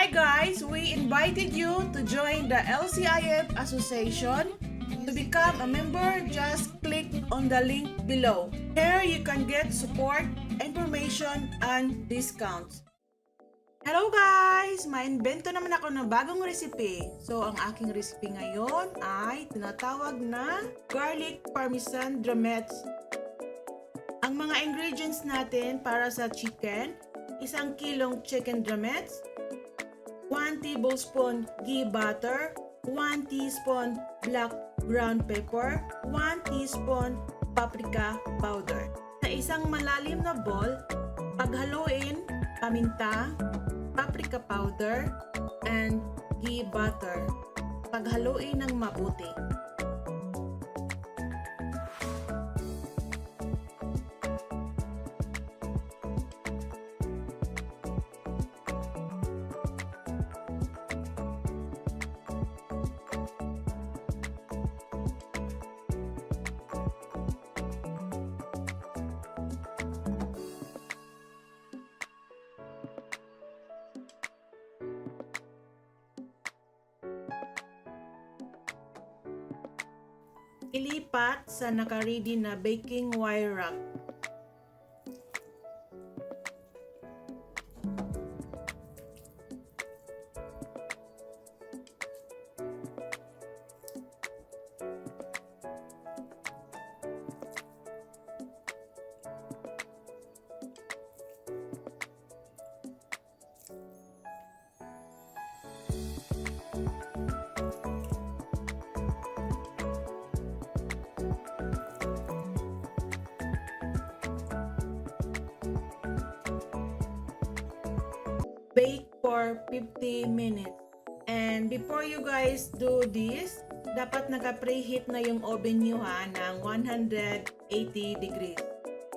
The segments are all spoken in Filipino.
Hi guys, we invited you to join the LCIF Association. To become a member, just click on the link below. Here you can get support, information, and discounts. Hello guys! Ma-invento naman ako ng bagong recipe. So ang aking recipe ngayon ay tinatawag na garlic parmesan drumettes. Ang mga ingredients natin para sa chicken, 1 kilong chicken drumettes, 1 tablespoon ghee butter, 1 teaspoon black ground pepper, 1 teaspoon paprika powder. Sa isang malalim na bowl, paghaluin paminta, paprika powder, and ghee butter. Paghaluin ng mabuti. Ilipat sa naka-ready na baking wire rack. Bake for 50 minutes. And before you guys do this, dapat naka-preheat na yung oven nyo ng 180 degrees.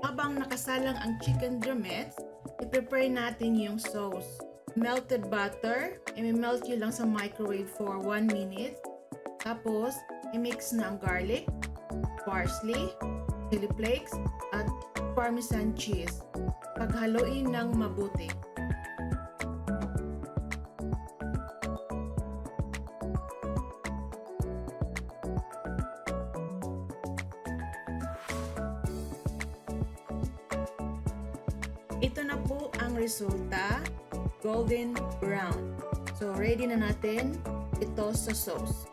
Habang nakasalang ang chicken drumettes, i-prepare natin yung sauce. Melted butter, i-melt nyo lang sa microwave for 1 minute. Tapos, i-mix na ang garlic, parsley, chili flakes, at Parmesan cheese. Paghaluin ng mabuti. Ito na po ang resulta, golden brown. So, ready na natin ito sa sauce.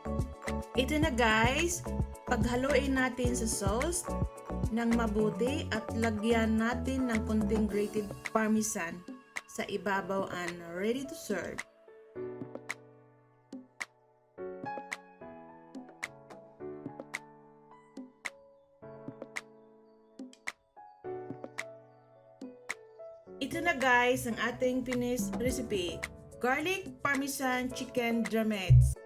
Ito na guys, paghaluin natin sa sauce ng mabuti at lagyan natin ng konting grated parmesan sa ibabaw and ready to serve. Ito na guys ang ating finished recipe, garlic parmesan chicken drumettes.